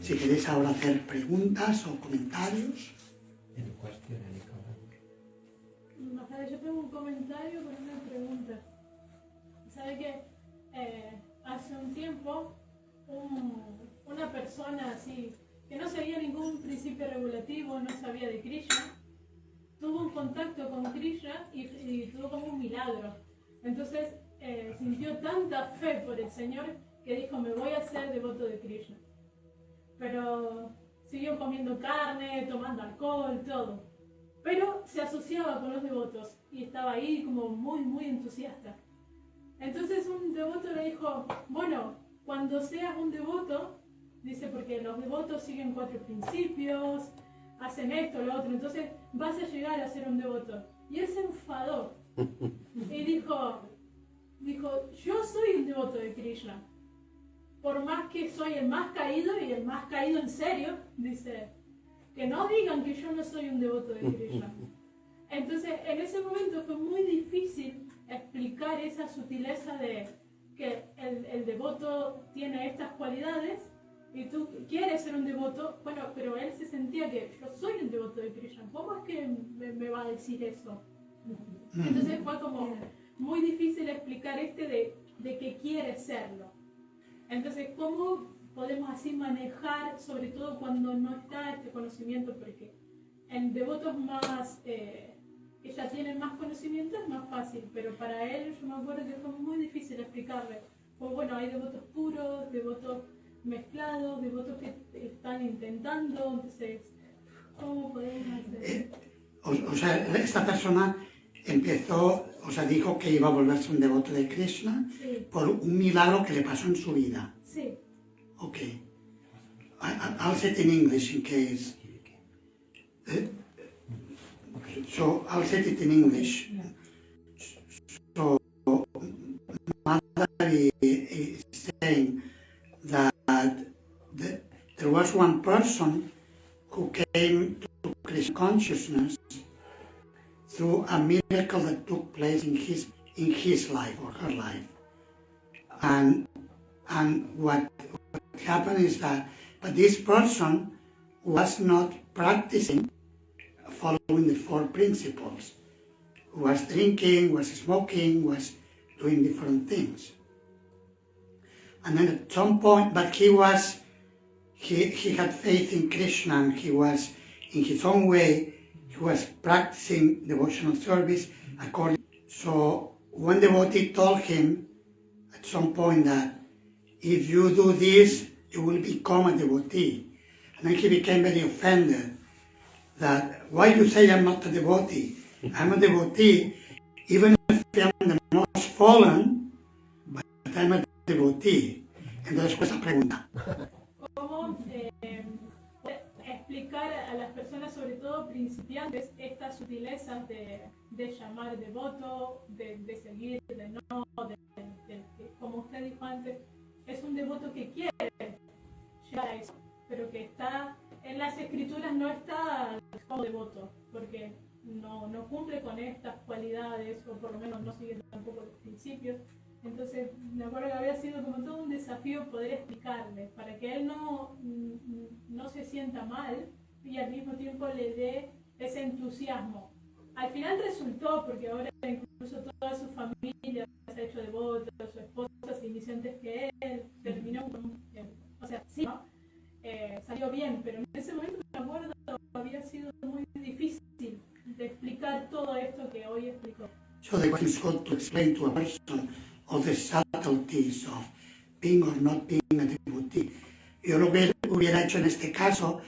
Speaker 1: Si queréis ahora hacer preguntas o comentarios.
Speaker 2: Any question, any comment?
Speaker 3: Maharaj, yo tengo un comentario con una pregunta. ¿Sabe que hace un tiempo una persona así, que no sabía ningún principio regulativo, no sabía de Krishna, tuvo un contacto con Krishna y tuvo como un milagro? Entonces sintió tanta fe por el Señor que dijo, me voy a hacer devoto de Krishna. Pero siguió comiendo carne, tomando alcohol, todo. Pero se asociaba con los devotos y estaba ahí como muy, muy entusiasta. Entonces un devoto le dijo, bueno, cuando seas un devoto, dice, porque los devotos siguen 4 principios, hacen esto, lo otro, entonces vas a llegar a ser un devoto. Y él se enfadó y dijo, yo soy un devoto de Krishna. Por más que soy el más caído y el más caído en serio, dice, que no digan que yo no soy un devoto de Krishna. Entonces, en ese momento fue muy difícil explicar esa sutileza de que el devoto tiene estas cualidades y tú quieres ser un devoto, bueno, pero él se sentía que yo soy un devoto de Krishna. ¿Cómo es que me va a decir eso? Entonces fue como muy difícil explicar de que quiere serlo. Entonces, ¿cómo podemos así manejar, sobre todo cuando no está este conocimiento, porque en devotos más que ya tienen más conocimiento es más fácil, pero para él yo me acuerdo que fue muy difícil explicarle. Pues bueno, hay devotos puros, devotos mezclados, devotos que están intentando, entonces, ¿cómo podemos hacer?
Speaker 1: O sea, esta persona empezó, o sea, dijo que iba a volverse un devoto de Krishna
Speaker 3: Sí,
Speaker 1: por un milagro que le pasó en su vida.
Speaker 3: sí,
Speaker 1: Okay. I'll say it in English in case. So I'll say it in English. So Mother is saying that there was one person who came to Krishna consciousness through a miracle that took place in his life or her life, and what happened is that, but this person was not practicing following the four principles, was drinking, was smoking, was doing different things. And then at some point, but he had faith in Krishna, and he was, in his own way, he was practicing devotional service according. So one devotee told him at some point that if you do this, you will become a devotee. And then he became very offended that, why you say I'm not a devotee? I'm a devotee, even if I'm the most fallen, but I'm a devotee. Entonces, esa pregunta.
Speaker 3: ¿Cómo explicar a las personas, sobre todo principiantes, estas sutilezas de llamar devoto, de seguir, de no, como usted dijo antes, es un devoto que quiere llegar a eso, pero que está en las escrituras, no está como devoto, porque no cumple con estas cualidades, o por lo menos no sigue tampoco los principios. Entonces me acuerdo que había sido como todo un desafío poder explicarle, para que él no se sienta mal y al mismo tiempo le dé ese entusiasmo. Al final resultó, porque ahora incluso toda su familia se ha hecho devota, su esposa se inició antes que él, terminó con, o sea, sí, ¿no? Salió bien, pero en ese momento me acuerdo había sido muy difícil de explicar todo esto que hoy explicó.
Speaker 1: So the question is how to explain to a person all the subtleties of being or not being a devotee. Yo lo que hubiera hecho en este caso,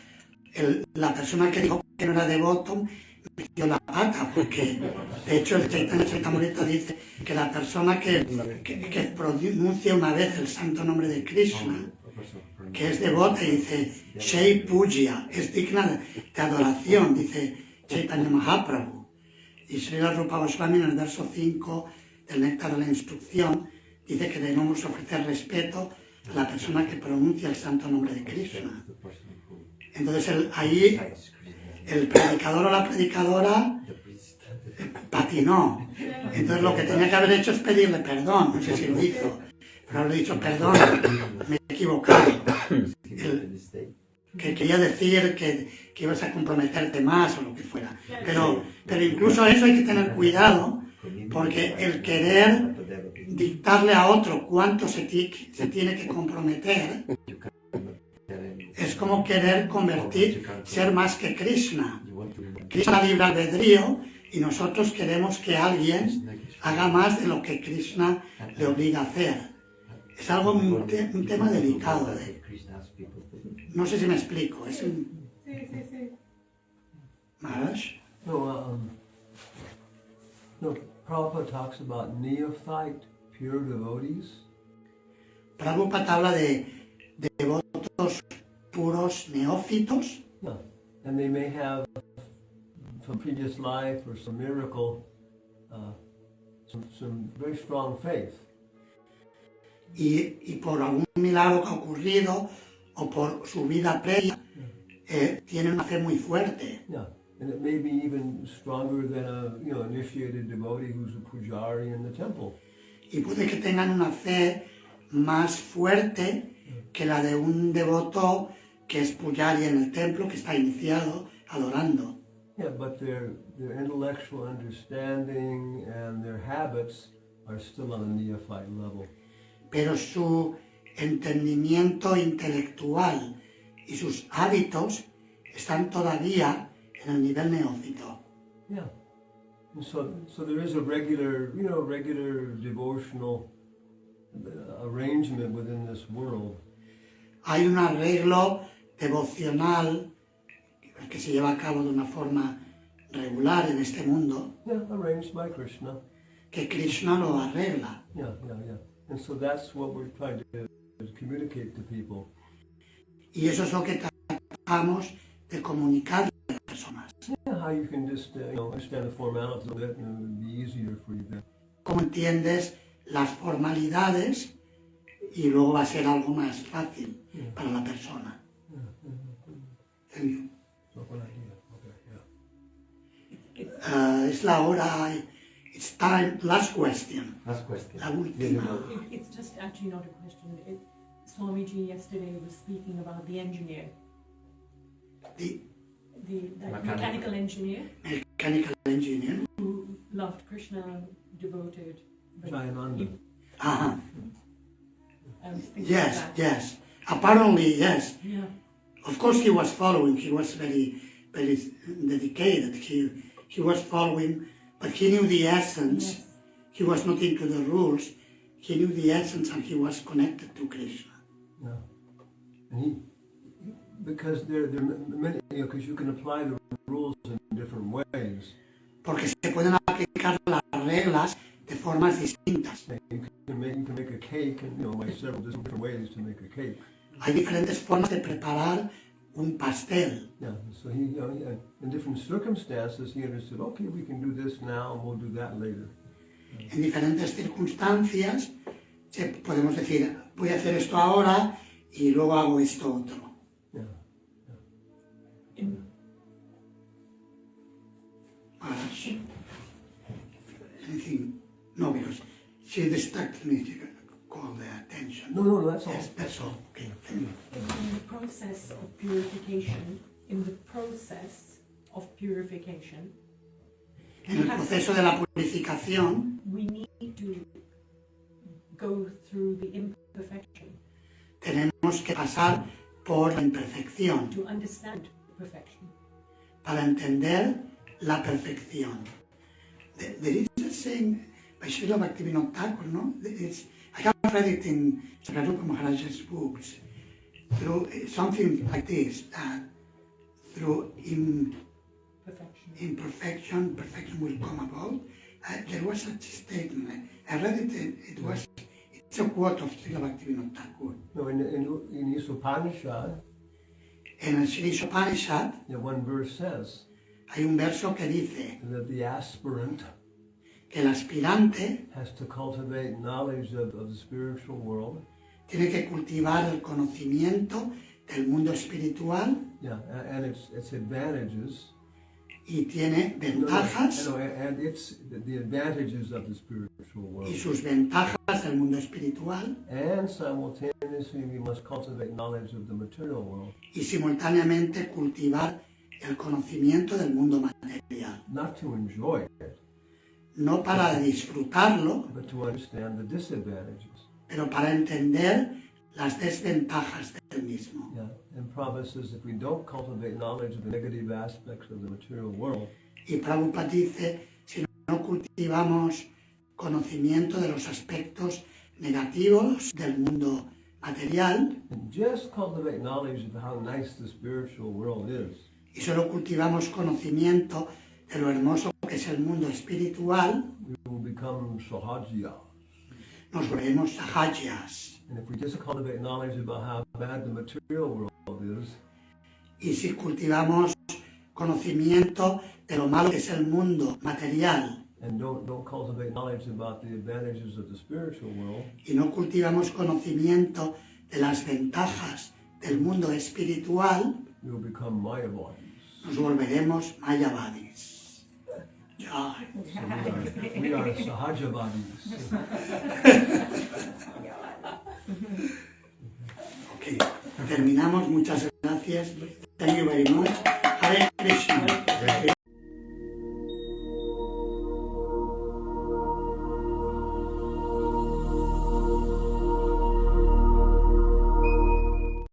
Speaker 1: la persona que dijo que no era devoto metió la pata, porque de hecho el Chaitanya Charitamrita dice que la persona que pronuncia una vez el santo nombre de Krishna, que es devota, y dice Shei Puja, es digna de adoración, dice Chaitanya Mahaprabhu. Y Srila Rupa Goswami en el verso 5 del Néctar de la Instrucción dice que debemos ofrecer respeto a la persona que pronuncia el santo nombre de Krishna. Entonces ahí el predicador o la predicadora patinó. Entonces lo que tenía que haber hecho es pedirle perdón, no sé si lo hizo, pero haberle dicho perdón, me he equivocado. Que quería decir que ibas a comprometerte más o lo que fuera. Pero incluso eso hay que tener cuidado, porque el querer dictarle a otro cuánto se tiene que comprometer es como querer ser más que Krishna. Krishna libre albedrío y nosotros queremos que alguien haga más de lo que Krishna le obliga a hacer. Es algo un tema delicado. No sé si me explico. Es un...
Speaker 3: Sí.
Speaker 1: Maharaj?
Speaker 4: No, Prabhupada talks about neophyte, pure devotees.
Speaker 1: Prabhupada habla de devotos puros neófitos.
Speaker 4: Yeah. And they may have, from previous life or some miracle, some very strong faith.
Speaker 1: Y por algún milagro que ha ocurrido o por su vida previa, tienen una fe muy fuerte.
Speaker 4: Yeah. And it may be even stronger than a initiated devotee who's a pujari in the temple.
Speaker 1: Y puede que tengan una fe más fuerte que la de un devoto que es pujari en el templo, que está iniciado adorando.
Speaker 4: Yeah, but their intellectual understanding and their habits are still on a neophyte level.
Speaker 1: Pero su entendimiento intelectual y sus hábitos están todavía en el nivel neófito.
Speaker 4: Yeah. And so there is a regular devotional arrangement within this world.
Speaker 1: Hay un arreglo devocional que se lleva a cabo de una forma regular en este mundo,
Speaker 4: Yeah, arranged by Krishna.
Speaker 1: que Krishna lo arregla.
Speaker 4: Yeah. And so that's what we're trying to do, is communicate to people.
Speaker 1: Y eso es lo que tratamos de comunicar a las personas.
Speaker 4: Yeah, how you can just understand the formalities a bit, and it would be easier for you then.
Speaker 1: Cómo entiendes las formalidades y luego va a ser algo más fácil para la persona. Thank you.
Speaker 4: So good idea. Okay, yeah.
Speaker 1: Es la hora, it's time, last question,
Speaker 2: Last question.
Speaker 1: la última.
Speaker 5: It's just actually not a question. Swamiji yesterday was speaking about the engineer,
Speaker 1: The
Speaker 5: that mechanical engineer
Speaker 1: mechanical engineer.
Speaker 5: who loved Krishna, devoted. but
Speaker 4: Jayananda.
Speaker 1: Uh-huh.
Speaker 5: I was thinking
Speaker 1: Yes,
Speaker 5: of that.
Speaker 1: yes. Apparently, yes.
Speaker 5: Yeah.
Speaker 1: Of course, he was following. He was very, very dedicated. He was following, but he knew the essence.
Speaker 5: Yes.
Speaker 1: He was not into the rules. He knew the essence, and he was connected to Krishna.
Speaker 4: Yeah. And because there are many, because you can apply the rules in different ways.
Speaker 1: Porque se pueden aplicar las reglas de formas distintas.
Speaker 4: You can make a cake, and by several different ways to make a cake.
Speaker 1: Hay diferentes formas de preparar un pastel.
Speaker 4: Yeah. So he in different circumstances, he understood. Okay, we can do this now, and we'll do that later.
Speaker 1: En diferentes circunstancias podemos decir, voy a hacer esto ahora y luego hago esto otro.
Speaker 4: Yeah.
Speaker 1: Anything? No, because she distracted me to call their attention.
Speaker 4: No, that's all.
Speaker 1: Yes, that's all. Okay, thank you.
Speaker 5: In the process of purification,
Speaker 1: En el proceso de la purificación
Speaker 5: we need to go through the imperfection
Speaker 1: tenemos que pasar por la imperfección
Speaker 5: to understand perfection.
Speaker 1: para entender la perfección. There is a saying by Srila Bhaktivinoda Thakur, no? I have read it in Srarupa Maharaj's books. Through something like this, that through imperfection, perfection will come about. There was such a statement. I read it. It's a quote of Srila Bhaktivinoda Thakur.
Speaker 4: No, in Upanishad,
Speaker 1: En el Sri Upanishad
Speaker 4: one verse says
Speaker 1: hay un verso que dice
Speaker 4: that the aspirant
Speaker 1: que el aspirante
Speaker 4: has to cultivate knowledge of the spiritual world.
Speaker 1: tiene que cultivar el conocimiento del mundo espiritual
Speaker 4: Yeah, and its advantages.
Speaker 1: y tiene ventajas
Speaker 4: And it's the advantages of the spiritual world.
Speaker 1: y sus ventajas del mundo espiritual
Speaker 4: And simultaneously, we must cultivate knowledge of the material world,
Speaker 1: y simultáneamente cultivar el conocimiento del mundo material.
Speaker 4: not to enjoy it,
Speaker 1: No para disfrutarlo,
Speaker 4: but to understand the disadvantages.
Speaker 1: pero para entender las desventajas del mismo.
Speaker 4: Yeah, and Prabhupada says if we don't cultivate knowledge of the negative aspects of the material world,
Speaker 1: Y Prabhupada dice, si no cultivamos conocimiento de los aspectos negativos del mundo material
Speaker 4: and just cultivate knowledge of how nice the spiritual world is,
Speaker 1: y solo cultivamos conocimiento de lo hermoso que es el mundo espiritual,
Speaker 4: we will become sahajya.
Speaker 1: nos volvemos sahajas.
Speaker 4: And if we just cultivate knowledge about how bad the material world is,
Speaker 1: Y si cultivamos conocimiento de lo malo que es el mundo material
Speaker 4: and don't cultivate knowledge about the advantages of the spiritual world,
Speaker 1: y no cultivamos conocimiento de las ventajas del mundo espiritual,
Speaker 4: we will become mayavadis.
Speaker 1: nos volveremos mayavadis. Ya.
Speaker 4: So we are sahajavadis.
Speaker 1: Ok, terminamos. Muchas gracias. Thank you very much. Hare Krishna.